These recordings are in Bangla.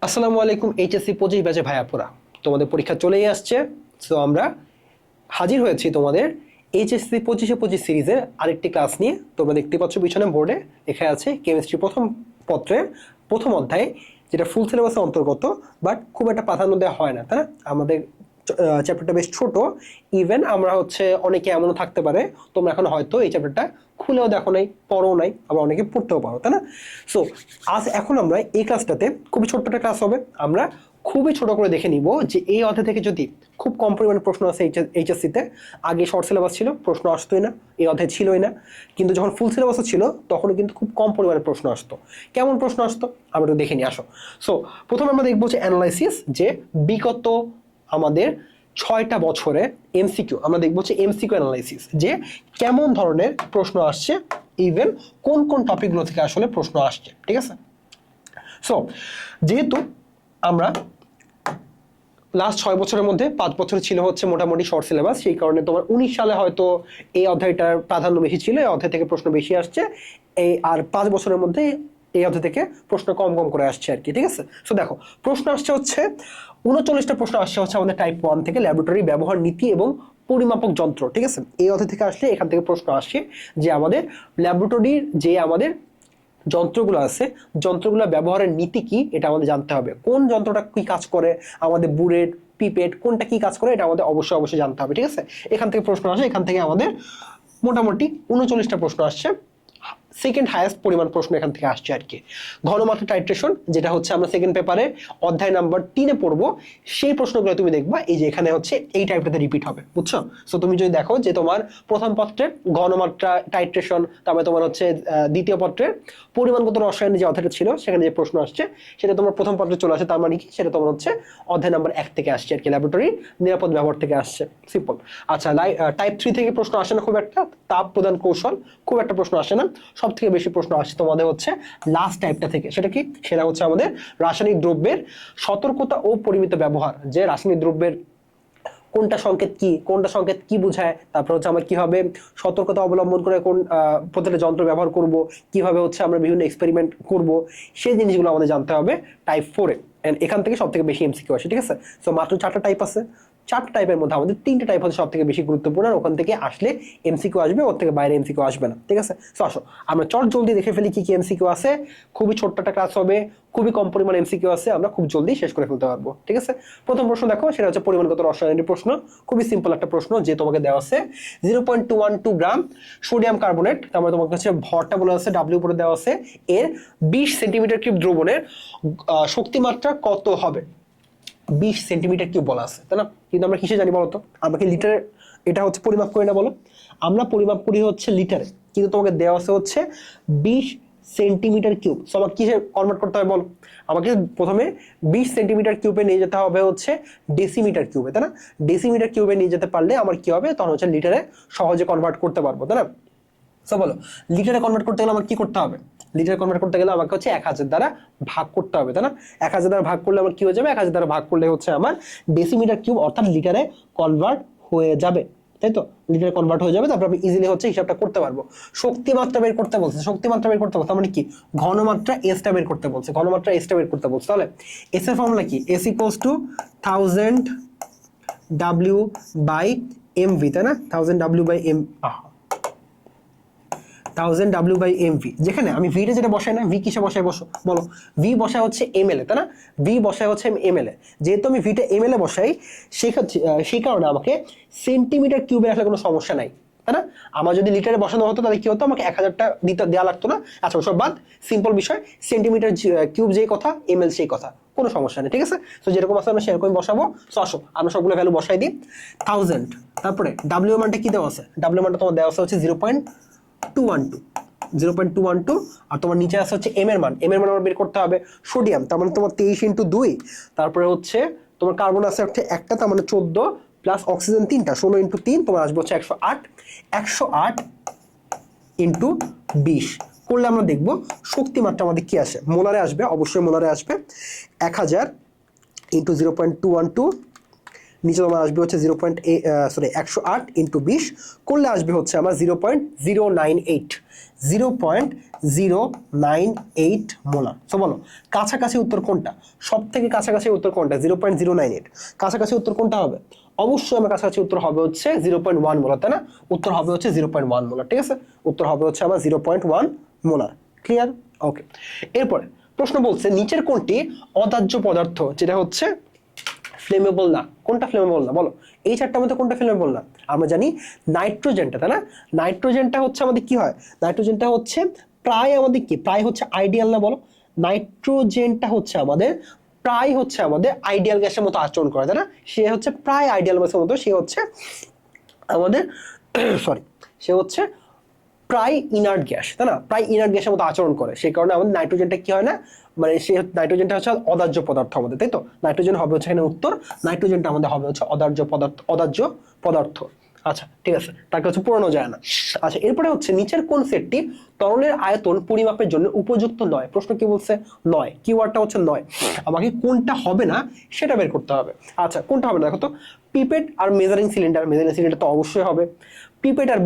আসসালামু আলাইকুম এইচএসসি 25 ব্যাচে ভাইয়াপুরা, তোমাদের পরীক্ষা চলেই আসছে। সো আমরা হাজির হয়েছি তোমাদের এইচএসসি 25-25 সিরিজের আরেকটি ক্লাস নিয়ে। তোমরা দেখতে পাচ্ছ পিছনে বোর্ডে লেখা আছে কেমিস্ট্রি প্রথম পত্রের প্রথম অধ্যায়, যেটা ফুল সিলেবাসের অন্তর্গত, বাট খুব একটা প্রাধান্য দেওয়া হয় না, তাই না? আমাদের চ্যাপ্টারটা বেশ ছোট। ইভেন আমরা অনেকে এমনও থাকতে পারে তোমরা এখন হয়তো এই চ্যাপ্টারটা খুলেও দেখো নাই, পড়ো নাই, আবার অনেকে পড়তেও পারো, তাই না? সো এখন আমরা এই ক্লাসটাতে খুবই ছোট্ট একটা ক্লাস হবে। আমরা খুবই ছোট করে দেখে নিব যে এই অধ্যায় থেকে যদি খুব কম পরিমাণে প্রশ্ন আসে এইচএসসিতে। আগে শর্ট সিলেবাস ছিল, প্রশ্ন আসতোই না, এই অধ্যায় ছিলই না। কিন্তু যখন ফুল সিলেবাসও ছিল তখনও কিন্তু খুব কম পরিমাণে প্রশ্ন আসতো। কেমন প্রশ্ন আসতো আমরা একটু দেখে নিয়ে আসো। সো প্রথমে আমরা দেখবো যে অ্যানালাইসিস, যে বিগত আমাদের 6টা বছরে এমসিকিউ আমরা দেখবো যে এমসিকিউ অ্যানালাইসিস, যে কেমন ধরনের প্রশ্ন আসছে, ইভেন কোন কোন টপিকগুলো থেকে আসলে প্রশ্ন আসছে। ঠিক আছে? সো যেহেতু আমরা লাস্ট 6 বছরের মধ্যে 5 বছর ছিল মোটামুটি শর্ট সিলেবাস, সেই কারণে তোমার 19 সালে হয়তো এই অধ্যায়টার প্রাধান্য বেশি ছিল, এই অধ্যায় থেকে প্রশ্ন বেশি আসছে। আর 5 বছরের মধ্যে এই অধ্যায় থেকে প্রশ্ন কম কম করে আসছে আর কি। ঠিক আছে? সো দেখো, প্রশ্ন আসছে 39টা প্রশ্ন আসছে আমাদের টাইপ 1 থেকে, ল্যাবরেটরি ব্যবহার নীতি এবং পরিমাপক যন্ত্র। ঠিক আছে? এই অধ্যায় থেকে আসলে এখান থেকে প্রশ্ন আসছে যে আমাদের ল্যাবরেটরির যে আমাদের যন্ত্রগুলো আছে, যন্ত্রগুলো ব্যবহারের নীতি কি এটা আমাদের জানতে হবে। কোন যন্ত্রটা কি কাজ করে, আমাদের বুলেট, পিপেট কোনটা কি কাজ করে, এটা আমাদের অবশ্যই জানতে হবে। ঠিক আছে? এখান থেকে প্রশ্ন আসে, এখান থেকে আমাদের মোটামুটি 39টা প্রশ্ন আসছে। সেকেন্ড হাইয়েস্ট পরিমাণ প্রশ্ন এখান থেকে আসছে আর কি। ঘনমাত্রা টাইট্রেশন, যেটা আমরা সেকেন্ড পেপারে অধ্যায় নাম্বার 3-এ পড়বো, সেই প্রশ্নগুলো তুমি দেখবা এই যে এখানে এই টাইপটাতে রিপিট হবে, বুঝছো? সো তুমি যদি দেখো যে তোমার প্রথম পত্রের ঘনমাত্রা টাইট্রেশন, তারপরে তোমার দ্বিতীয় পত্রের পরিমাণগত রসায়নের যে অধ্যায়টা ছিল সেখানে যে প্রশ্ন আসছে সেটা তোমার প্রথম পত্রে চলে আসে, তার মানে কি সেটা তোমার অধ্যায় নাম্বার 1 থেকে আসছে আর কি, ল্যাবরেটরি নিরাপদ ব্যবহার থেকে আসছে। সিম্পল। আচ্ছা, টাইপ 3 থেকে প্রশ্ন আসে না খুব একটা, তাপ প্রদান কৌশল খুব একটা প্রশ্ন আসে না। সব থেকে বেশি প্রশ্ন আসছে তোমাদের লাস্ট টাইপটা থেকে। সেটা কি? সেটা আমাদের রাসায়নিক দ্রব্যের সতর্কতা ও পরিমিত ব্যবহার, যে রাসায়নিক দ্রব্যের কোনটা সংকেত কি বোঝায়, তারপর আমরা কিভাবে সতর্কতা অবলম্বন করে কোন প্রত্যেকটা যন্ত্র ব্যবহার করব, কিভাবে আমরা বিভিন্ন এক্সপেরিমেন্ট করব, সেই জিনিসগুলো আমাদের জানতে হবে টাইপ 4-এ। এখান থেকে সব থেকে বেশি এমসিকিউ আসে। ঠিক আছে? সো মাত্র 4টা টাইপ আছে, 4টা টাইপের মধ্যে আমাদের 3টে টাইপ সব থেকে বেশি গুরুত্বপূর্ণ, আর ওখান থেকে আসলে এমসিকিউ আসবে, ওর থেকে বাইরে এমসিকিউ আসবে না। ঠিক আছে? সো আসো আমরা জলদি দেখে ফেলি কি কি এমসিকিউ আছে। খুবই ছোট্ট একটা ক্লাস হবে, খুবই কম পরিমাণ এমসিকিউ আছে, আমরা খুব জলদি শেষ করে ফেলতে পারবো। ঠিক আছে? প্রথম প্রশ্ন দেখো, সেটা পরিমাণগত রসায়নের প্রশ্ন। খুবই সিম্পল একটা প্রশ্ন, যে তোমাকে দেওয়া আছে 0.212 গ্রাম সোডিয়াম কার্বনেট, তারপরে তোমার কাছে ভরটা বলা আছে ডাব্লিউ উপরে দেওয়া আছে, এর 20 সেন্টিমিটার কিউব দ্রবণের শক্তিমাত্রা কত হবে? 20 সেন্টিমিটার কিউব বলা আছে, তাই না? কিন্তু আমরা কিসে জানি বলতো? আমাকে লিটারে এটা পরিমাপ করি না, বলো? আমরা পরিমাপ করি লিটারে, কিন্তু তোমাকে দেওয়া আছে 20 সেন্টিমিটার কিউব। সো আমাকে কিসে কনভার্ট করতে হবে বলো? আমাকে প্রথমে 20 সেন্টিমিটার কিউবে নিয়ে যেতে হবে ডেসিমিটার কিউবে, তাই না? ডেসিমিটার কিউবে নিয়ে যেতে পারলে আমার কি হবে? তখন লিটারে সহজে কনভার্ট করতে পারবো, তাই না? সো বলো, লিটারে কনভার্ট করতে গেলে আমার কি করতে হবে? লিটারে কনভার্ট করতে গেলে আমাকে 1000 দ্বারা ভাগ করতে হবে, তাই না? 1000 দ্বারা ভাগ করলে আমার কি হয়ে যাবে? 1000 দ্বারা ভাগ করলে আমার ডেসিমিটার কিউব অর্থাৎ লিটারে কনভার্ট হয়ে যাবে, তাই তো? লিটারে কনভার্ট হয়ে যাবে, তারপর আমি ইজিলি হিসাবটা করতে পারবো। শক্তিমাত্রা বের করতে বলছে, মানে কি? ঘনমাত্রা এসটা বের করতে বলছে, ঘনমাত্রা এসটা বের করতে বলছে। তাহলে এস এর ফর্মুলা কি? এস ইকুয়ালস টু 1000 ডাব্লিউ বাই এমভি, তাই না? 1000 ডাব্লিউ বাই এম 1000 ডাব্লিউ বাই এম ভি, যেখানে আমি ভিটা যেটা বসাই না, ভি কিসে বসাই বলো? ভি বসায় এমএল এ, তাই না? ভি বসায় এমএল এ। যেহেতু আমি ভিটা এমএল এ বসাই, সেই কারণে আমাকে সেন্টিমিটার কিউবে আসলে কোনো সমস্যা নাই, তাই না? আমার যদি লিটারে বসানো হতো তাহলে কি হতো? আমাকে 1000টা দেওয়া লাগতো না। আচ্ছা, ওসব বাদ, সিম্পল বিষয়, সেন্টিমিটার কিউব যেই কথা, এমএল সেই কথা, কোনো সমস্যা নেই। ঠিক আছে? তো যেরকম আছে আমরা সেরকমই বসাবো। সো আসো আমরা সবগুলো ভ্যালু বসাই দিই। 1000, তারপরে ডাব্লিউ মানটা কি দেওয়া আছে? ডাব্লিউ মানটা তোমার দেওয়া আছে 0.212, আর তোমার নিচে আছে এম এর মান আমার বের করতে হবে। সোডিয়াম, তার মানে তোমার 23 × 2, তারপরে তোমার কার্বন আছে একটা, তার মানে 14, প্লাস অক্সিজেন 3টা, 16 × 3 তোমার আসবে 108। 108 × 20 করলে আমরা দেখবো শক্তিমাত্রা আমাদের কি আসে। মোলারে আসবে, অবশ্যই মোলারে আসবে। 1000 × 0.212 নিচে তোমার আসবে হচ্ছে 108 ইন্টু 20 করলে আসবে হচ্ছে আমার 0.098 0.098 মোলার। সো বলো কাছাকাছি উত্তর কোনটা, সব থেকে কাছাকাছি উত্তর কোনটা? 0.098। কাছাকাছি উত্তর কোনটা হবে? অবশ্যই আমার কাছাকাছি উত্তর হবে হচ্ছে 0.1 মোলার, তাই না? উত্তর হবে হচ্ছে 0.1 মোলার, ঠিক আছে? উত্তর হবে হচ্ছে আমার 0.1 মোলার। ক্লিয়ার? ওকে। এরপরে প্রশ্ন বলছে নিচের কোনটি অদাহ্য পদার্থ যেটা হচ্ছে ফ্লেমেবল না? কোনটা ফ্লেমেবল না বলো? এই চারটার মধ্যে কোনটা ফ্লেমেবল না? আমরা জানি নাইট্রোজেনটা, তাই না? নাইট্রোজেনটা হচ্ছে আমাদের কি হয়? নাইট্রোজেনটা হচ্ছে প্রায় আমাদের কি, প্রায় হচ্ছে আইডিয়াল না বলো? নাইট্রোজেনটা হচ্ছে আমাদের প্রায় হচ্ছে আমাদের আইডিয়াল গ্যাসের মতো আচরণ করে, তাই না? সে হচ্ছে প্রায় আইডিয়াল গ্যাসের মতো, সে হচ্ছে আমাদের সরি সে হচ্ছে প্রায় ইনার্ট গ্যাস, তাই না? প্রায় ইনার্ট গ্যাসের মতো আচরণ করে, সেই কারণে আমাদের নাইট্রোজেনটা কি হয় না, মানে সে নাইট্রোজেনটা হচ্ছে অদাহ্য পদার্থ আমাদের, তাই তো? নাইট্রোজেন হবে হচ্ছে এখানে উত্তর, নাইট্রোজেনটা আমাদের হবে হচ্ছে অদাহ্য পদার্থ। আচ্ছা ঠিক আছে, তাকে হচ্ছে পুরানো যায় না। আচ্ছা এরপরে হচ্ছে নিচের কোন সেটটি তরলের আয়তন পরিমাপের জন্য উপযুক্ত নয়? প্রশ্ন কি বলছে? নয়, কিওয়ার্ডটা হচ্ছে নয়। আমাকে কোনটা হবে না সেটা বের করতে হবে। আচ্ছা কোনটা হবে না দেখো তো? পিপেট আর মেজারিং সিলিন্ডার তো অবশ্যই হবে। পিপেট আর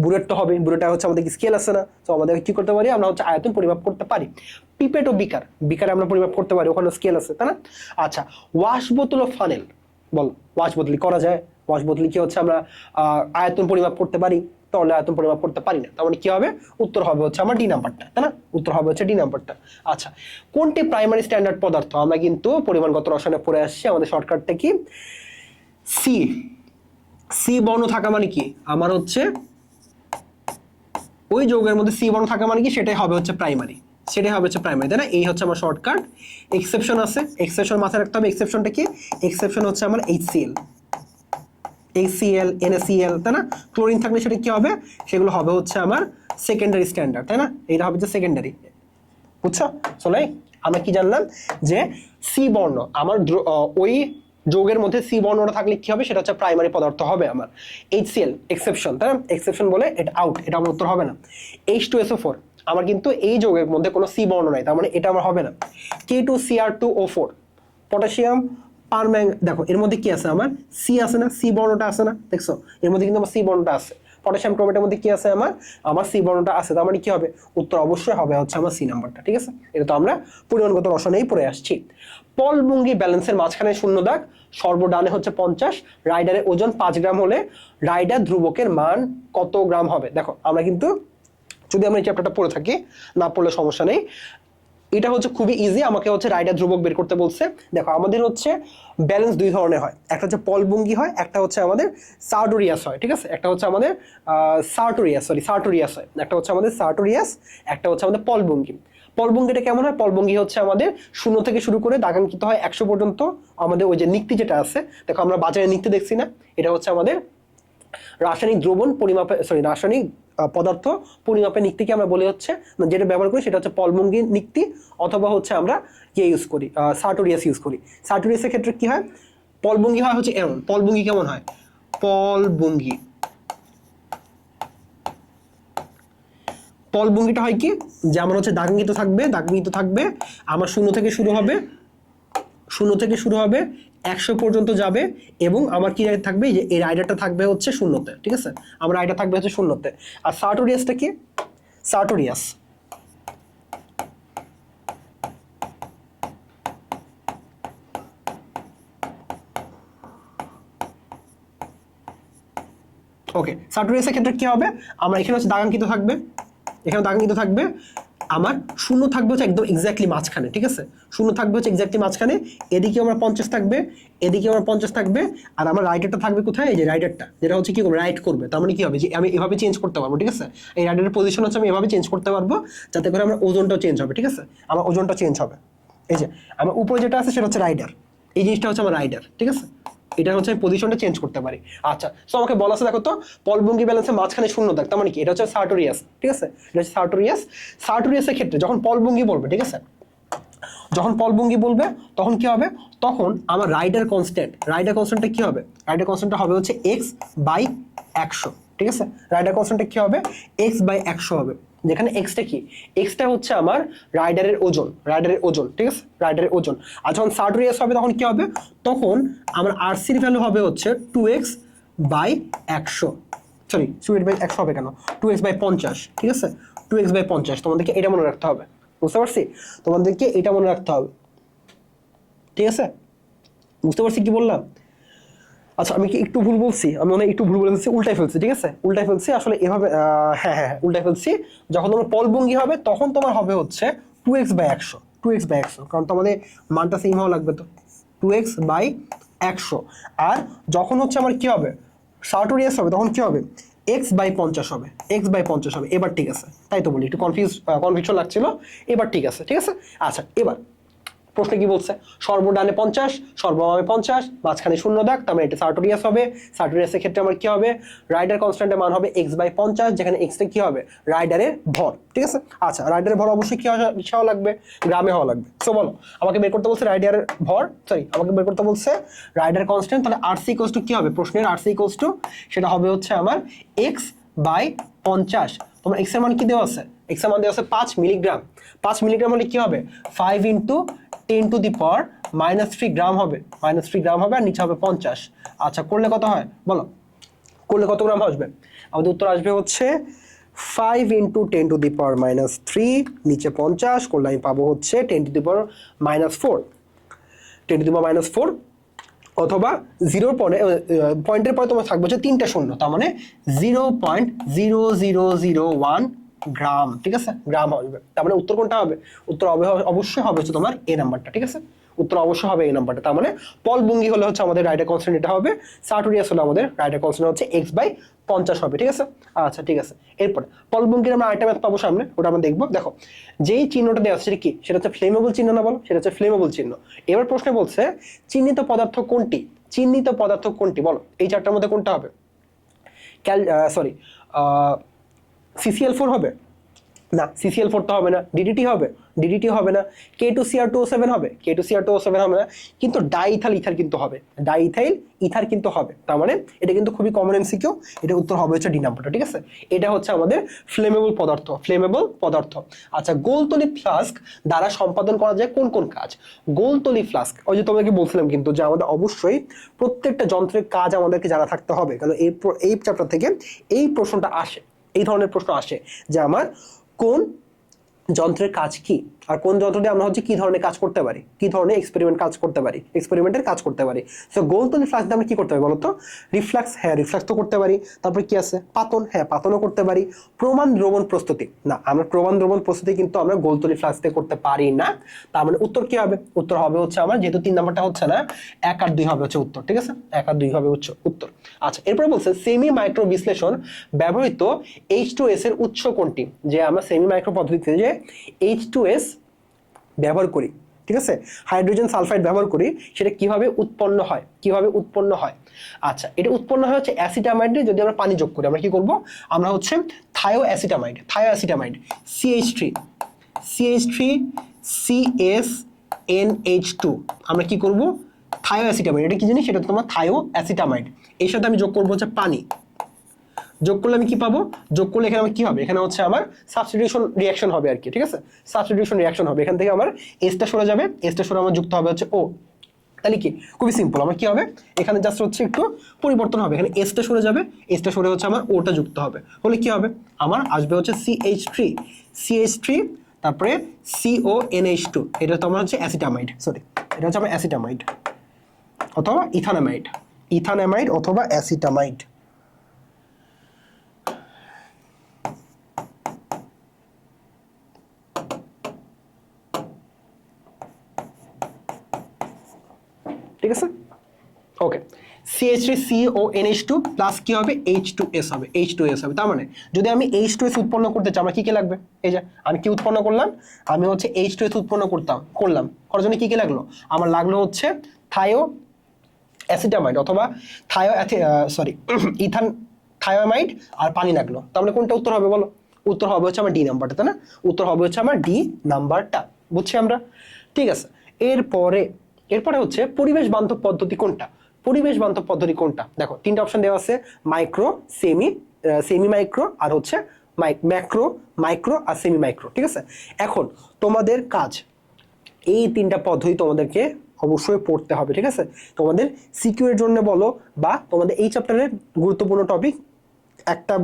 বুলেট তো হবে, বুলেটটা হচ্ছে আমাদের স্কেল আছে না, তো আমাদের কি করতে পারি আমরা হচ্ছে আয়তন পরিমাপ করতে পারি। পিপেট ও বিকারে আমরা পরিমাপ করতে পারি, ওখানে স্কেল আছে, তাই না? আচ্ছা ওয়াশ বোতল ও ফানেল, বল ওয়াশ বোতল করা যায়? ওয়াশ বোতল কি হচ্ছে আমরা আয়তন পরিমাপ করতে পারি, তাহলে আয়তন পরিমাপ করতে পারি না, তার মানে কি হবে? উত্তর হবে হচ্ছে আমার ডি নাম্বারটা, তাই না? উত্তর হবে হচ্ছে ডি নাম্বারটা। আচ্ছা কোনটি প্রাইমারি স্ট্যান্ডার্ড পদার্থ? আমরা কিন্তু পরিমাণগত রসায়নে পড়ে আসছি, আমাদের শর্টকাটটা কি? সি বর্ণ থাকা মানে কি আমার হচ্ছে ওই যৌগের মধ্যে সি বর্ণ থাকা মানে কি সেটাই হবে হচ্ছে প্রাইমারি, তাই না? এই হচ্ছে আমার শর্টকাট। এক্সেপশন আছে, এক্সেপশন মাথায় রাখতে হবে। এক্সেপশনটা কি? এক্সেপশন হচ্ছে আমার HCl NaCl, তাই না? ক্লোরিন থাকলে সেটা কি হবে? সেগুলো হবে হচ্ছে আমার সেকেন্ডারি স্ট্যান্ডার্ড, তাই না? এটা হবে যে সেকেন্ডারি, বুঝছো? চলে আমরা কি জানলাম যে সি বর্ণ আমার ওই যৌগের মধ্যে সি বর্ণটা থাকলে কি হবে? সেটা হচ্ছে প্রাইমারি পদার্থ হবে আমার। HCl এক্সেপশন, তাই না? এক্সেপশন বলে এটা আউট, এটা আমার উত্তর হবে না। H2SO4 আমার কিন্তু এই যৌগের মধ্যে কোনো সি বর্ণ নাই, তার মানে এটা আমার হবে না। K2Cr2O4 পটাশিয়াম দেখো এর মধ্যে কি আছে আমার? সি আছে না? সি বর্ণটা আছে না? দেখছো এর মধ্যে কিন্তু আমার সি বর্ণটা আছে। পটাশিয়াম ক্রোমেটের মধ্যে কি আছে আমার সি বর্ণটা আছে, তার মানে কি হবে? উত্তর অবশ্যই হবে হচ্ছে আমার সি নাম্বারটা, ঠিক আছে? এটা তো আমরা পরিমাণগত রসায়নেই পড়ে আসছি। পলবুঙ্গি ব্যালেন্সের মাঝখানে শূন্য দাগ, সর্বডানে হচ্ছে 50, রাইডারের ওজন 5 গ্রাম হলে রাইডার ধ্রুবকের মান কত গ্রাম হবে? দেখো আমরা কিন্তু যদি আমরা এই চ্যাপ্টারটা পড়ে থাকি, না পড়লে সমস্যা নেই, এটা হচ্ছে খুবই ইজি। আমাকে হচ্ছে রাইডার ধ্রুবক বের করতে বলছে। দেখো আমাদের হচ্ছে ব্যালেন্স দুই ধরনের হয়, একটা হচ্ছে পলবুঙ্গি হয়, একটা হচ্ছে আমাদের সার্টোরিয়াস হয়, ঠিক আছে? একটা হচ্ছে আমাদের সার্টোরিয়াস হয়, একটা হচ্ছে আমাদের সার্টোরিয়াস, একটা হচ্ছে আমাদের পলবুঙ্গি। পলবুঙ্গিটা কেমন হয়? পলবুঙ্গি হচ্ছে আমাদের 0 থেকে শুরু করে দাগাঙ্কিত হয় 100 পর্যন্ত। আমাদের ওই যে নিক্তি যেটা আছে, দেখো আমরা বাজারে নিক্তি দেখছি না, এটা হচ্ছে আমাদের রাসায়নিক দ্রবণ পরিমাপে রাসায়নিক পদার্থ পরিমাপের নিক্তিকে আমরা বলি হচ্ছে, যেটা ব্যবহার করি সেটা হচ্ছে পলবুঙ্গি নিক্তি, অথবা হচ্ছে আমরা ইউজ করি সার্টোরিয়াস ইউজ করি। সার্টোরিয়াসের ক্ষেত্রে কি হয়? পলবুঙ্গি হয় হচ্ছে এমন, পলবুঙ্গি কেমন হয়? পলবুঙ্গিটা হয় কি যে আমার হচ্ছে দাগাঙ্কিত থাকবে, আমার 0 থেকে শুরু হবে 100 পর্যন্ত যাবে, এবং আমার কি থাকবে? যে এই রাইডারটা থাকবে হচ্ছে 0-তে, ঠিক আছে? আমার রাইডার থাকবে হচ্ছে 0-তে। আর সার্টোরিয়াসটা কি? সার্টোরিয়াস ওকে, সার্টোরিয়াসের ক্ষেত্রে কি হবে? আমরা এখানে হচ্ছে দাগাঙ্কিত থাকবে, আমার 0 থাকবে হচ্ছে একদম এক্স্যাক্টলি মাঝখানে, ঠিক আছে? 0 থাকবে হচ্ছে এক্স্যাক্টলি মাঝখানে, এদিকে আমার 50 থাকবে, এদিকে আমার 50 থাকবে, আর আমার রাইডারটা থাকবে কোথায়? এই যে রাইডারটা, যেটা হচ্ছে কি করবে? রাইড করবে। তার মানে কি হবে? যে আমি এভাবে চেঞ্জ করতে পারবো, ঠিক আছে? এই রাইডারের পজিশন হচ্ছে আমি এভাবে চেঞ্জ করতে পারবো, যাতে করে আমার ওজনটাও চেঞ্জ হবে, ঠিক আছে? আমার ওজনটা চেঞ্জ হবে। এই যে আমার উপরে যেটা আছে সেটা হচ্ছে রাইডার, এই জিনিসটা হচ্ছে আমার রাইডার, ঠিক আছে? এটা হচ্ছে পজিশনটা চেঞ্জ করতে পারি। আচ্ছা সো আমাকে বলা আছে দেখো তো, পলবুঙ্গি ব্যালেন্সের মাঝখানে 0 দাগ, তার মানে কি? এটা হচ্ছে সার্টোরিয়াস, ঠিক আছে? এটা হচ্ছে সার্টোরিয়াসের ক্ষেত্রে যখন পলবুঙ্গি বলবে, ঠিক আছে, যখন পলবুঙ্গি বলবে তখন কি হবে? তখন আমার রাইডার কনস্ট্যান্টটা কি হবে? রাইডার কনস্ট্যান্টটা হবে হচ্ছে x/100, ঠিক আছে? রাইডার কনস্ট্যান্টটা কি হবে? x/100 হবে। যেখানে এক্সটা কি, এক্সটা হচ্ছে আমার রাইডারের ওজন, ঠিক আছে, রাইডারের ওজন। আর যখন সার্টোরিয়াস হবে তখন কি হবে, তখন আমার আরসির ভ্যালু হবে হচ্ছে 2x by 100, sorry 2x by 100 হবে কেন, 2x বাই 50, ঠিক আছে, 2x বাই 50। তোমাদেরকে এটা মনে রাখতে হবে, বুঝতে পারছি, তোমাদেরকে এটা মনে রাখতে হবে, ঠিক আছে, বুঝতে পারছি কি বললাম। আচ্ছা আমি কি একটু ভুল বলছি, আমি মনে হয় একটু ভুল বলেছি, উল্টাই ফেলছি, ঠিক আছে, উল্টাই ফেলছি আসলে এভাবে, হ্যাঁ উল্টাই ফেলছি। যখন তোমার পলভঙ্গি হবে তখন তোমার হবে হচ্ছে 2x বাই 100, 2x বাই 100, কারণ তোমাদের মানটা সেম হওয়া লাগবে তো, 2x বাই 100। আর যখন হচ্ছে আমার কি হবে, সার্টোরিয়াস হবে তখন কি হবে, x বাই 50 হবে, x বাই 50 হবে। এবার ঠিক আছে, তাই তো বলি একটু কনফিউশন লাগছিল, এবার ঠিক আছে, ঠিক আছে। আচ্ছা এবার প্রশ্নে কি বলছে, সর্বডানে 50, সর্ববামে 50, মাঝখানে শূন্য দাগ, তার মানে এটা সার্টোরিয়াস হবে। সার্টোরিয়াসের ক্ষেত্রে আমার কি হবে, রাইডার কনস্ট্যান্টের মান হবে x বাই 50, যেখানে x টা কি হবে, রাইডারের ভর, ঠিক আছে। আচ্ছা রাইডারের ভর অবশ্যই কি হওয়া লাগবে, গ্রামে হওয়া লাগবে। সো বলো, আমাকে বের করতে বলছে রাইডারের ভর, সরি আমাকে বের করতে বলছে রাইডার কনস্ট্যান্ট, তাহলে আরসি ইকুয়ালস টু কি হবে, প্রশ্নের আরসি ইকুয়ালস টু সেটা হবে হচ্ছে আমার x বাই 50। তোমার x এর মান কি দেওয়া আছে, x এর মান দেওয়া আছে 5 মিলিগ্রাম। 5 মিলিগ্রাম হলে কি হবে, 5 ইন্টু 10 টু দি পাওয়ার -3 গ্রাম হবে, -3 গ্রাম হবে, আর নিচে হবে 50। আচ্ছা করলে কত হয় বলো, করলে কত গ্রাম আসবে, আমাদের উত্তর আসবে হচ্ছে 5 ইন্টু 10 টু দি পাওয়ার -3, নিচে 50, করলে আমি পাবো হচ্ছে 10 to the power -4, 10 to the পাওয়ার -4, অথবা জিরোর পরে পয়েন্টের পরে তোমার থাকবে হচ্ছে 3টা শূন্য, তার মানে 0.0001 গ্রাম, ঠিক আছে, গ্রাম হবে। তার মানে উত্তর কোনটা হবে, উত্তর অবশ্যই হবে হচ্ছে তোমার এ নাম্বারটা, ঠিক আছে, উত্তর অবশ্যই হবে এই নাম্বারটা। তার মানে পলভঙ্গি হলে হচ্ছে আমাদের রাইডার কনস্ট্যান্ট এটা হবে, সার্টোরিয়াস হলে আমাদের রাইডার কনস্ট্যান্ট হচ্ছে x বাই 50 হবে, ঠিক আছে। আচ্ছা ঠিক আছে, এরপরে পলভঙ্গির আমরা আরেকটা ম্যাথ পাবো সামনে, ওটা আমরা দেখবো। দেখো যেই চিহ্নটা দেওয়া আছে সেটা কি, সেটা হচ্ছে ফ্লেমেবল চিহ্ন না, বলো সেটা হচ্ছে ফ্লেমেবল চিহ্ন। এবার প্রশ্নে বলছে চিহ্নিত পদার্থ কোনটি, চিহ্নিত পদার্থ কোনটি বলো, এই চারটার মধ্যে কোনটা হবে, CCl4 হবে না, CCl4 তো হবে না, DDT হবে, DDT হবে না, K2Cr2O7 হবে, K2Cr2O7 হবে না, কিন্তু ডাইইথাইল ইথার কিন্তু হবে, ডাইইথাইল ইথার কিন্তু হবে। তার মানে এটা কিন্তু খুবই কমন এমসিকিউ, এটা উত্তর হবে হচ্ছে ডি নাম্বারটা, ঠিক আছে। এটা হচ্ছে আমাদের ফ্লেমেবল পদার্থ, ফ্লেমেবল পদার্থ। আচ্ছা গোলতলি ফ্লাস্ক দ্বারা সম্পাদন করা যায় কোন কোন কাজ, গোলতলি ফ্লাস্ক, ওই যে তোমাকে বলছিলাম কিন্তু যে আমাদের অবশ্যই প্রত্যেকটা যন্ত্রের কাজ আমাদেরকে জানা থাকতে হবে, কারণ এই চ্যাপ্টার থেকে এই প্রশ্নটা আসে, এই ধরনের প্রশ্ন আসে যে আমার কোন যন্ত্রের কাজ কি, আর কোন যন্ত্র দিয়ে আমরা হচ্ছে কি ধরনের কাজ করতে পারি, কি ধরনের এক্সপেরিমেন্টের কাজ করতে পারি। সো গোলতলি ফ্লাস্ক দিয়ে আমরা কি করতে পারি বলতো, রিফ্লাক্স, হ্যাঁ রিফ্লাক্স তো করতে পারি, তারপর কি আছে পাতন, হ্যাঁ পাতনও করতে পারি, প্রমাণ দ্রবণ প্রস্তুতি, না আমরা প্রমাণ দ্রবণ প্রস্তুতি কিন্তু আমরা গোলতলি ফ্লাস্ক দিয়ে করতে পারি না। তার মানে উত্তর কি হবে, উত্তর হবে হচ্ছে আমার, যেহেতু 3 নাম্বারটা হচ্ছে না, 1 আর 2 হবে হচ্ছে উত্তর, ঠিক আছে, 1 আর 2 হবে হচ্ছে উত্তর। আচ্ছা এরপরে বলছে সেমি মাইক্রো বিশ্লেষণ ব্যবহৃত H2S এর উৎস কোনটি, যে আমরা সেমি মাইক্রো পদ্ধতিতে যে H2S ব্যবহার করি, ঠিক আছে, হাইড্রোজেন সালফাইড ব্যবহার করি, সেটা কিভাবে উৎপন্ন হয়, কিভাবে উৎপন্ন হয়। আচ্ছা এটা উৎপন্ন হয় হচ্ছে অ্যাসিটামাইডে যদি আমরা পানি যোগ করি, আমরা কি করব, আমরা হচ্ছে থায়োঅ্যাসিটামাইড, CH3CH3CSNH2 আমরা কি করব, থায়োঅ্যাসিটামাইড, এটা কি জিনিস, সেটা তোমার থায়োঅ্যাসিটামাইড, এর সাথে আমি যোগ করবো হচ্ছে পানি, যোগ করলে আমি কি পাবো, যোগ করলে এখানে আমার কি হবে, এখানে হচ্ছে আমার সাবস্টিটিউশন রিঅ্যাকশন হবে আর কি, ঠিক আছে, সাবস্টিটিউশন রিঅ্যাকশন হবে, এখান থেকে আমার এসটা সরে যাবে, এসটা সরে আমার যুক্ত হবে হচ্ছে ও, তাহলে কি খুবই সিম্পল, আমার কি হবে এখানে জাস্ট হচ্ছে একটু পরিবর্তন হবে, এখানে এসটা সরে যাবে, এসটা সরে হচ্ছে আমার ওটা যুক্ত হবে, হলে কি হবে আমার আসবে হচ্ছে CH3 তারপরে CONH2, এটা তো আমার হচ্ছে অ্যাসিটামাইড, সরি এটা হচ্ছে আমার অ্যাসিটামাইড অথবা ইথানামাইড অথবা অ্যাসিটামাইড। ঠিক আছে ওকে, CH3CONH2 প্লাস কি হবে H2S হবে, তার মানে যদি আমি H2S উৎপন্ন করতে চাই আমার কি কি লাগবে, এই যে আমি কি উৎপন্ন করলাম, আমি হচ্ছে H2S উৎপন্ন করলাম, করার জন্য কি কি লাগলো, আমার লাগলো হচ্ছে থায়োঅ্যাসিটামাইড অথবা থায়োমাইড আর পানি লাগলো, তার মানে কোনটা উত্তর হবে বলো, উত্তর হবে হচ্ছে আমার ডি নাম্বারটা, তাই না, উত্তর হবে হচ্ছে আমার ডি নাম্বারটা, বুঝছি আমরা, ঠিক আছে। এরপরে হচ্ছে পরিবেশ বান্ধব পদ্ধতি কোনটা, পরিবেশ বান্ধব পদ্ধতি কোনটা, দেখো 3টা অপশন দেওয়া আছে, মাইক্রো, সেমি মাইক্রো আর হচ্ছে ম্যাক্রো, মাইক্রো আর সেমি মাইক্রো, ঠিক আছে। এখন তোমাদের কাজ এই তিনটা পদ্ধতি তোমাদেরকে অবশ্যই পড়তে হবে, ঠিক আছে। তোমাদের সিকিউ এর জন্য বলো বা তোমাদের এই চ্যাপ্টারের গুরুত্বপূর্ণ টপিক একটা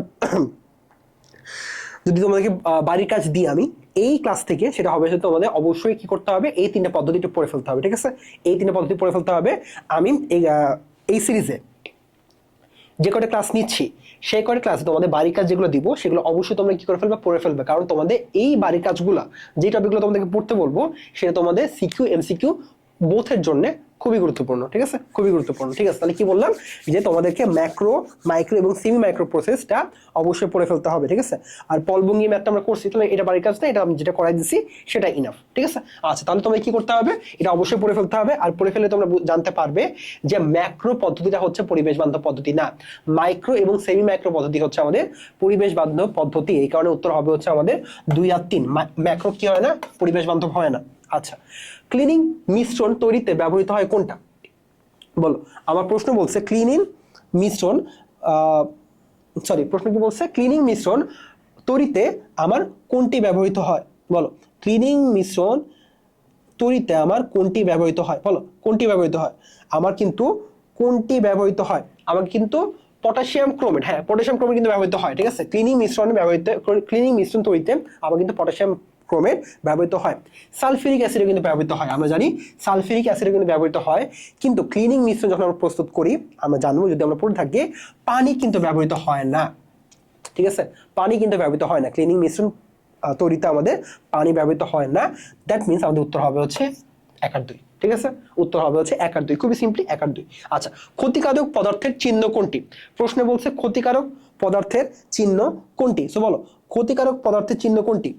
যদি তোমাদেরকে বাড়ির কাজ দিই আমি এই ক্লাস থেকে, সেটা হবে যে তোমাদের অবশ্যই কি করতে হবে, এই তিনটা পদ্ধতিটা পড়ে ফেলতে হবে, ঠিক আছে। এই তিনটা পদ্ধতি পড়ে ফেলতে হবে। আমি এই সিরিজে যে কটা ক্লাস নিচ্ছি সেই কটা ক্লাসে তোমাদের বাড়ির কাজ যেগুলো দিব সেগুলো অবশ্যই তোমরা কি করে ফেলবে, পড়ে ফেলবে। কারণ তোমাদের এই বাড়ির কাজগুলো যে টপিকগুলো তোমাদেরকে পড়তে বলবো সেটা তোমাদের সিকিউ এমসিকিউ বোথের জন্য খুবই গুরুত্বপূর্ণ, ঠিক আছে, খুবই গুরুত্বপূর্ণ, ঠিক আছে। তাহলে কি বললাম যে তোমাদেরকে ম্যাক্রো, মাইক্রো এবং সেমি মাইক্রো প্রসেসটা অবশ্যই পড়ে ফেলতে হবে, ঠিক আছে। আর পলভঙ্গি ম্যাথটা আমরা করছি, তাহলে এটা বাড়ির কাজ না, এটা আমি যেটা করাই দিচ্ছি সেটা ইনাফ, ঠিক আছে। আচ্ছা, তাহলে তোমাদের কি করতে হবে, এটা অবশ্যই পড়ে ফেলতে হবে। আর পড়ে ফেলে তোমরা জানতে পারবে যে ম্যাক্রো পদ্ধতিটা হচ্ছে পরিবেশ বান্ধব পদ্ধতি না, মাইক্রো এবং সেমি মাইক্রো পদ্ধতি হচ্ছে আমাদের পরিবেশ বান্ধব পদ্ধতি। এই কারণে উত্তর হবে হচ্ছে আমাদের 2 আর 3। ম্যাক্রো কি হয় না, পরিবেশ বান্ধব হয় না। আচ্ছা, ক্লিনিং মিশ্রণ তৈরিতে ব্যবহৃত হয় কোনটা, বলো। আমার প্রশ্ন বলছে ক্লিনিং মিশ্রণ, প্রশ্ন কি বলছে, ক্লিনিং মিশ্রণ তৈরিতে আমার কোনটি ব্যবহৃত হয়, বলো। ক্লিনিং মিশ্রণ তৈরিতে আমার কোনটি ব্যবহৃত হয়, বলো, কোনটি ব্যবহৃত হয়। আমার কিন্তু কোনটি ব্যবহৃত হয়, আমার কিন্তু পটাশিয়াম ক্রোমেট, হ্যাঁ পটাশিয়াম ক্রোমেট কিন্তু ব্যবহৃত হয়, ঠিক আছে। ক্লিনিং মিশ্রণ তৈরিতে আমার কিন্তু পটাশিয়াম ক্রোমেট ব্যবহৃত হয়। সালফিউরিক অ্যাসিডও কিন্তু ব্যবহৃত হয়, আমরা জানি সালফিউরিক অ্যাসিডও কিন্তু ব্যবহৃত হয়। কিন্তু ক্লিনিং মিশ্রণ যখন আমরা প্রস্তুত করি, আমরা জানবো যদি আমরা পড়ে থাকি, পানি কিন্তু ব্যবহৃত হয় না, ঠিক আছে। পানি কিন্তু ব্যবহৃত হয় না, ক্লিনিং মিশ্রণ তৈরিতে আমাদের পানি ব্যবহৃত হয় না। দ্যাট মিনস আমাদের উত্তর হবে হচ্ছে 1 আর 2, ঠিক আছে। উত্তর হবে হচ্ছে 1 আর 2, খুবই সিম্পলি 1 আর 2। আচ্ছা, ক্ষতিকারক পদার্থের চিহ্ন কোনটি, প্রশ্নে বলছে ক্ষতিকারক পদার্থের চিহ্ন কোনটি। সো বলো, ক্ষতিকারক পদার্থের চিহ্ন কোনটি,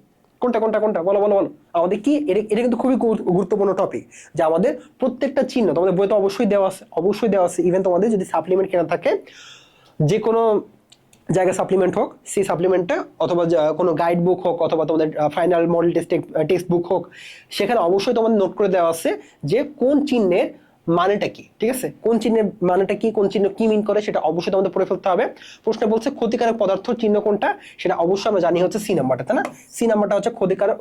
কোনটা কোনটা কোনটা, বলো বলো বলো। আমাদের কি এটা কিন্তু খুবই গুরুত্বপূর্ণ টপিক, যে আমাদের প্রত্যেকটা চিহ্ন তোমাদের বইতে অবশ্যই দেওয়া আছে, অবশ্যই দেওয়া আছে। ইভেন তোমাদের যদি সাপ্লিমেন্ট কেনা থাকে, যে কোনো জায়গায় সাপ্লিমেন্ট হোক, সেই সাপ্লিমেন্টে অথবা কোনো গাইড বুক হোক অথবা তোমাদের ফাইনাল মডেল টেক্সট বুক হোক, সেখানে অবশ্যই তোমাদের নোট করে দেওয়া আছে যে কোন চিহ্নের মানেটা কি, ঠিক আছে। কোন চিহ্নের মানেটা কি, কোন চিহ্ন কি মিন করে, সেটা অবশ্যই তোমাদের পড়ে ফেলতে হবে। প্রশ্ন বলছে ক্ষতিকারক পদার্থ চিহ্ন কোনটা, সেটা অবশ্যই আমরা জানি হচ্ছে সি নাম্বারটা, তাই না। সি নাম্বারটা হচ্ছে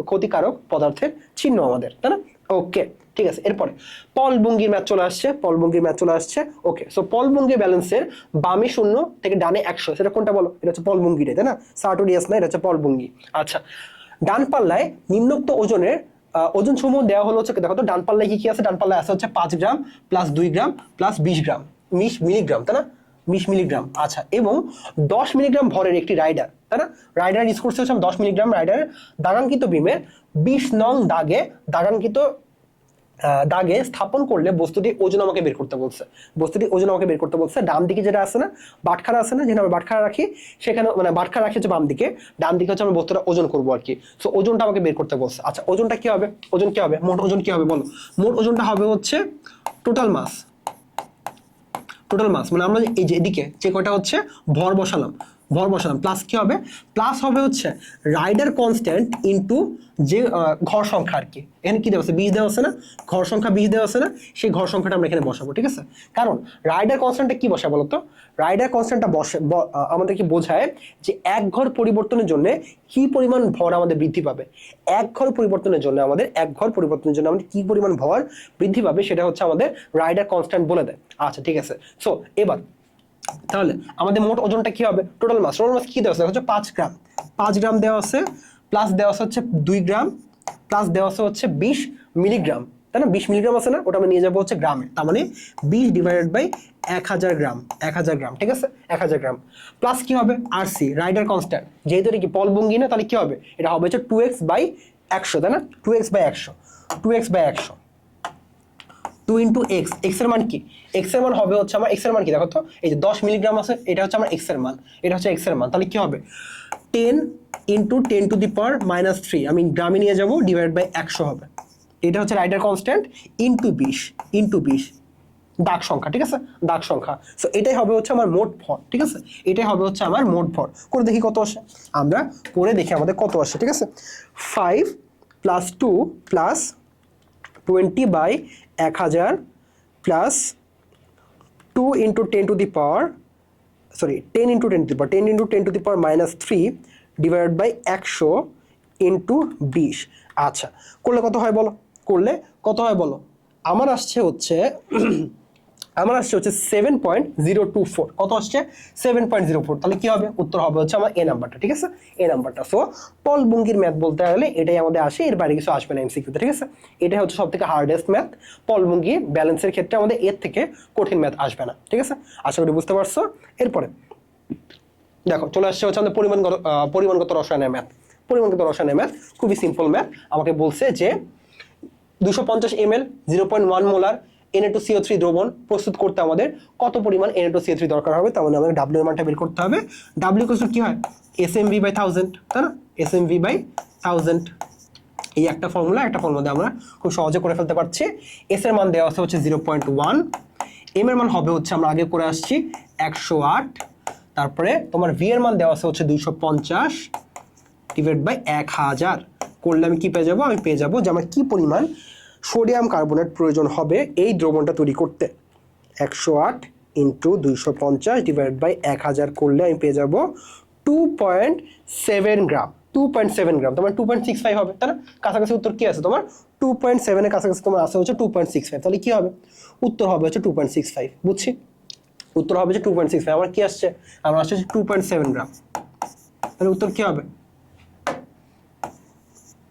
ক্ষতিকারক পদার্থের চিহ্ন আমাদের, তাই না। ওকে, ঠিক আছে। এরপরে পলভঙ্গির ম্যাথ চলে আসছে, পলভঙ্গির ম্যাথ চলে আসছে। ওকে, সো পলভঙ্গি ব্যালেন্সের বামে 0 থেকে ডানে 100, সেটা কোনটা বলো। এটা হচ্ছে পলভঙ্গিটা, তাই না, সার্টোরিয়াস না, এটা হচ্ছে পলভঙ্গি। আচ্ছা, ডান পাল্লায় নিম্নোক্ত ওজনের ওজন সমূহ দেওয়া হলো হচ্ছে, দেখো তো ডান পাল্লায় কি কি আছে, ডান পাল্লায় আছে হচ্ছে 5 গ্রাম প্লাস 2 গ্রাম প্লাস 20 গ্রাম, 20 মিলিগ্রাম, তাই না, 20 মিলিগ্রাম। আচ্ছা, এবং 10 মিলিগ্রাম ভরের একটি রাইডার, তাই না। রাইডার ইউজ করছে হচ্ছে 10 মিলিগ্রাম রাইডার দাগাঙ্কিত বিমের 20 নং দাগে স্থাপন করলে বস্তুটি ওজন আমাকে বের করতে বলছে, ডান দিকে যেটা আছে না, বাটখারা আছে না, যেখানে আমরা বাটখারা রাখি, সেখানে মানে বাটখারা রাখি হচ্ছে বাম দিকে, ডান দিকে হচ্ছে আমরা বস্তুটা ওজন করবো আর কি। সো ওজনটা আমাকে বের করতে বলছে। আচ্ছা, ওজনটা কি হবে, মোট ওজন কি হবে বলো। মোট ওজনটা হবে হচ্ছে টোটাল মাস, মানে আমরা এই যে এদিকে যে কয়টা হচ্ছে ভর বসালাম প্লাস কি হবে, প্লাস হবে হচ্ছে রাইডার কনস্ট্যান্ট ইনটু যে ঘর সংখ্যা আর কি। এখানে কি দেওয়া আছে, 20 দেওয়া আছে না, ঘর সংখ্যা 20 দেওয়া আছে না, সেই ঘর সংখ্যাটা আমরা এখানে বসাবো, ঠিক আছে। কারণ রাইডার কনস্ট্যান্টটা কি বসায় বলতো, রাইডার কনস্ট্যান্টটা আমাদেরকে বোঝায় যে এক ঘর পরিবর্তনের জন্য কি পরিমাণ ভর আমাদের বৃদ্ধি পাবে, এক ঘর পরিবর্তনের জন্য আমাদের কি পরিমাণ ভর বৃদ্ধি পাবে, সেটা হচ্ছে আমাদের রাইডার কনস্ট্যান্ট বলে দেয়। আচ্ছা, ঠিক আছে। সো এবার তাহলে আমাদের মোট ওজনটা কি হবে, টোটাল মাস কি দেওয়া আছে হচ্ছে 5 গ্রাম দেওয়া আছে, প্লাস দেওয়া আছে হচ্ছে 2 গ্রাম, প্লাস দেওয়া আছে হচ্ছে 20 মিলিগ্রাম, তাই না। 20 মিলিগ্রাম আছে না, ওটা আমরা নিয়ে যাবো হচ্ছে গ্রামে, তার মানে 20 ডিভাইডেড বাই 1000 গ্রাম, ঠিক আছে, 1000 গ্রাম। প্লাস কি হবে আরসি, রাইডার কনস্ট্যান্ট, যেহেতু এটা কি পলভঙ্গি না, তাহলে কি হবে, এটা হবে হচ্ছে 2x বাই 100, তাই না, 2x by 100 2 into x, x এর মান কি, এক্স এর মান হবে হচ্ছে আমার, এক্স এর মান কি দেখো তো, এই যে 10 মিলিগ্রাম আছে, এটা হচ্ছে আমার এক্স এর মান, তাহলে কি হবে 10 ইন্টু 10 টু দি পাওয়ার -3, আমি গ্রামে নিয়ে যাবো, ডিভাইড বাই 100 হবে। এটা হচ্ছে রাইডার কনস্ট্যান্ট ইন্টু 20 দাগ সংখ্যা, ঠিক আছে, দাগ সংখ্যা। সো এটাই হবে হচ্ছে আমার মোট ভর, ঠিক আছে, করে দেখি কত আসে, আমরা করে দেখি আমাদের কত আসে, ঠিক আছে। 5 plus 2 plus 20 by 1000 plus 2 into 10 to the power 10 into 10 to the power -3 divided by 100 into 20। আচ্ছা, করলে কত হয় বলো? করলে কত হয় বলো? আমার আসছে হচ্ছে 7.024। কত আসছে? 7.04। তাহলে কি হবে? উত্তর হবে হচ্ছে আমার এ নাম্বারটা। ঠিক আছে, এ নাম্বারটা। সো পল বুঙ্গির ম্যাথ বলতে গেলে এটাই আমাদের আসে, এর বাইরে কিছু আসবে না এমসিকিউতে। ঠিক আছে, এটাই হচ্ছে সব থেকে হার্ডেস্ট ম্যাথ। পল বুঙ্গি ব্যালেন্সের ক্ষেত্রে আমাদের এর থেকে কঠিন ম্যাথ আসবে না। ঠিক আছে, আশা করি বুঝতে পারছো। এরপরে দেখো চলে আসছে হচ্ছে আমাদের পরিমাণগত রসায়নের ম্যাথ। পরিমাণগত রসায়নের ম্যাথ খুবই সিম্পল ম্যাথ। আমাকে বলছে যে 250 ml 0.1 মোলার Na2CO3 দ্রবণ প্রস্তুত করতে আমাদের কত পরিমাণ Na2CO3 দরকার হবে। তার মানে আমাদের W এর মানটা বের করতে হবে। W কি হয়? SMV/1000, তাই না? SMV/1000। এই একটা ফর্মুলা দিয়ে আমরা খুব সহজে করে ফেলতে পারছি। এস এর মান দেওয়া আছে হচ্ছে 0.1, এম এর মান হবে হচ্ছে আমরা আগে করে আসছি 108, তারপরে তোমার ভি এর মান দেওয়া আছে হচ্ছে 250 ডিভাইড বাই 1000। করলে আমি কি পেয়ে যাবো? আমি পেয়ে যাবো যে আমার কি পরিমাণ সোডিয়াম কার্বনেট প্রয়োজন হবে এই দ্রবণটা তৈরি করতে। 108 ইন্টু 250 ডিভাইড বাই 1000 করলে আমি পেয়ে যাবো 2.7 গ্রাম। 2.7 গ্রাম তোমার 2.65 হবে, তাই না? কাছাকাছি উত্তর কি আছে তোমার? 2.7 এর কাছাকাছি তোমার আছে হচ্ছে 2.65। তাহলে কি হবে? উত্তর হবে হচ্ছে 2.65। বুঝছি, উত্তর হবে হচ্ছে 2.65। আমার কি আসছে? আমার আসছে 2.7 গ্রাম। তাহলে উত্তর কি হবে?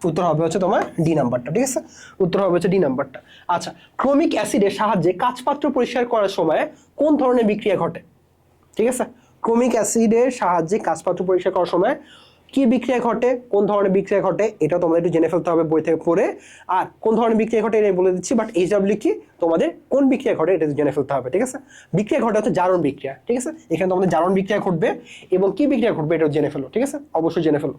উত্তর হবে হচ্ছে তোমার ডি নাম্বারটা। ঠিক আছে, উত্তর হবে হচ্ছে ডি নাম্বারটা। আচ্ছা, ক্রোমিক অ্যাসিডের সাহায্যে কাচপাত্র পরিষ্কার করার সময় কোন ধরনের বিক্রিয়া ঘটে? ঠিক আছে, ক্রোমিক অ্যাসিডের সাহায্যে কাচপাত্র পরিষ্কার করার সময় কি বিক্রিয়া ঘটে, কোন ধরনের বিক্রিয়া ঘটে, এটা তোমাদের একটু জেনে ফেলতে হবে বই থেকে পড়ে। আর কোন ধরনের বিক্রিয়া ঘটে এটা বলে দিচ্ছি, বাট এইচডব্লিউ কি তোমাদের কোন বিক্রিয়া ঘটে এটা জেনে ফেলতে হবে। ঠিক আছে, বিক্রিয়া ঘটে হচ্ছে জারণ বিক্রিয়া। ঠিক আছে, এখানে তোমাদের জারণ বিক্রিয়া ঘটবে এবং কি বিক্রিয়া ঘটবে এটা জেনে ফেলো। ঠিক আছে, অবশ্যই জেনে ফেলো।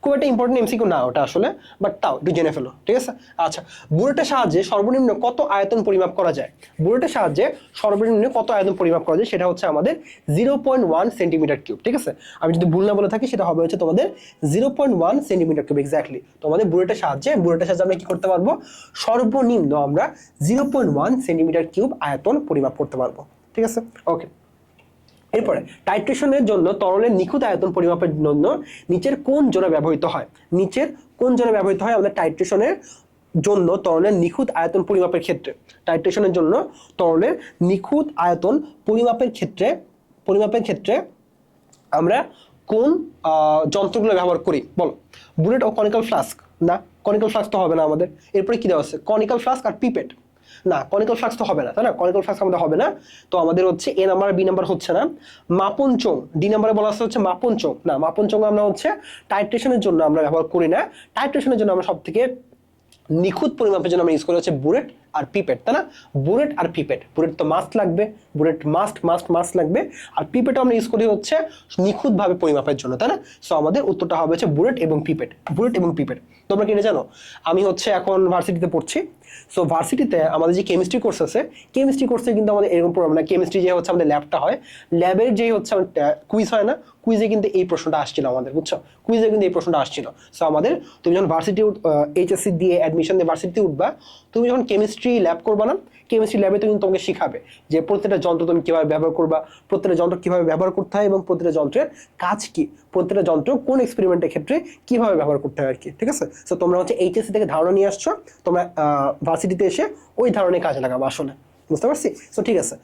খুব একটা ইম্পর্টেন্ট এমসিকিউ না ওটা আসলে, বাট তাও একটু জেনে ফেলো। ঠিক আছে, আচ্ছা, বুলেটের সাহায্যে সর্বনিম্ন কত আয়তন পরিমাপ করা যায়? বুলেটের সাহায্যে সর্বনিম্ন কত আয়তন পরিমাপ করা যায় সেটা হচ্ছে আমাদের 0.1 সেন্টিমিটার কিউব। ঠিক আছে, আমি যদি ভুল না বলে থাকি সেটা হবে হচ্ছে তোমাদের 0.1 সেন্টিমিটার কিউব এক্স্যাক্টলি। তোমাদের বুলেটের সাহায্যে আমরা কি করতে পারবো? সর্বনিম্ন আমরা 0.1 সেন্টিমিটার কিউব আয়তন পরিমাপ করতে পারবো। ঠিক আছে, ওকে। এরপরে টাইট্রেশনের জন্য তরলের নিখুঁত আয়তন পরিমাপের জন্য নিচের কোন জোড়া ব্যবহৃত হয়? নিচের কোন জোড়া ব্যবহৃত হয় আমাদের টাইট্রেশনের জন্য তরলের নিখুঁত আয়তন পরিমাপের ক্ষেত্রে? টাইট্রেশনের জন্য তরলের নিখুঁত আয়তন পরিমাপের ক্ষেত্রে আমরা কোন যন্ত্রগুলো ব্যবহার করি বলো? বুলেট ও কনিক্যাল ফ্লাস্ক? না, কনিক্যাল ফ্লাস্ক তো হবে না আমাদের। এরপরে কি দেওয়া আছে? কনিক্যাল ফ্লাস্ক আর পিপেট। না, কনিক্যাল ফ্লাস্ক তো হবে না, তাই না? কনিক্যাল ফ্লাস্ক আমাদের হবে না। তো আমাদের হচ্ছে এ নাম্বার বি নাম্বার হচ্ছে না। মাপন চোঙ ডি নাম্বারে বলা আছে হচ্ছে মাপন চোঙ। না, মাপন চোঙ আমরা হচ্ছে টাইট্রেশনের জন্য আমরা ব্যবহার করি না। টাইট্রেশনের জন্য আমরা সব থেকে নিখুঁত পরিমাপের জন্য আমরা ইউজ করি হচ্ছে বুলেট আর পিপেট, তাই না? বুলেট আর পিপেট, বুলেট তো মাস্ট লাগবে, বুলেট মাস্ট লাগবে। আর পিপেটও আমরা ইউজ করি হচ্ছে নিখুঁতভাবে পরিমাপের জন্য, তাই না? সো আমাদের উত্তরটা হবে হচ্ছে বুলেট এবং পিপেট। বুলেট এবং পিপেট। তোমরা কি এটা জানো? আমি হচ্ছে এখন ভার্সিটিতে পড়ছি। সো ভার্সিটিতে আমাদের যে কেমিস্ট্রি কোর্স আছে, কেমিস্ট্রি কোর্সে কিন্তু আমাদের এরকম প্রবলেম না। কেমিস্ট্রি যে হচ্ছে আমাদের ল্যাবটা হয়, ল্যাবের যে হচ্ছে কুইজ হয় না, কুইজে কিন্তু এই প্রশ্নটা আসছিল আমাদের, বুঝছো? কুইজে কিন্তু এই প্রশ্নটা আসছিল। সো আমাদের তুমি যখন ভার্সিটি এইচএসসি দিয়ে অ্যাডমিশন দিয়ে ভার্সিটিতে উঠবা, তুমি যখন কেমিস্ট্রি ল্যাব করবা না, কেমিস্ট্রি ল্যাবে তুমি তোমাকে শিখাবে যে প্রত্যেকটা যন্ত্র তুমি কিভাবে ব্যবহার করবা, প্রত্যেকটা যন্ত্র কিভাবে ব্যবহার করতে হয় এবং প্রত্যেকটা যন্ত্রের কাজ কি, প্রত্যেকটা যন্ত্র কোন এক্সপেরিমেন্টের ক্ষেত্রে কিভাবে ব্যবহার করতে হয় আর কি। ঠিক আছে, সো তোমরা হচ্ছে এইচএসসি থেকে ধারণা নিয়ে আসছো, তোমরা ভার্সিটিতে এসে ওই ধারণায় কাজে লাগাবো আসলে। বুঝতে পারছি? সো ঠিক আছে,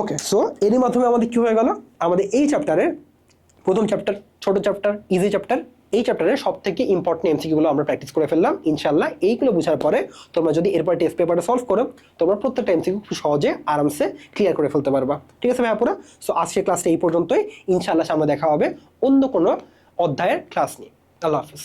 ওকে। সো এরই মাধ্যমে আমাদের কি হয়ে গেল? আমাদের এই চ্যাপ্টারের প্রথম চ্যাপ্টার, ছোট চ্যাপ্টার, ইজি চ্যাপ্টার, এই চ্যাপ্টারের সব থেকে ইম্পর্টেন্ট এমসিকিউগুলো আমরা প্র্যাকটিস করে ফেললাম। ইনশাল্লাহ এইগুলো বোঝার পরে তোমরা যদি এরপর টেস্ট পেপারটা সলভ করো, তোমরা প্রত্যেকটা এমসিকিউ খুব সহজে আরামসে ক্লিয়ার করে ফেলতে পারবা। ঠিক আছে ভাইয়াপুরা? সো আজকের ক্লাসটা এই পর্যন্তই। ইনশাল্লাহ সামনে দেখা হবে অন্য কোনো অধ্যায়ের ক্লাস নিয়ে। আল্লাহ হাফিজ।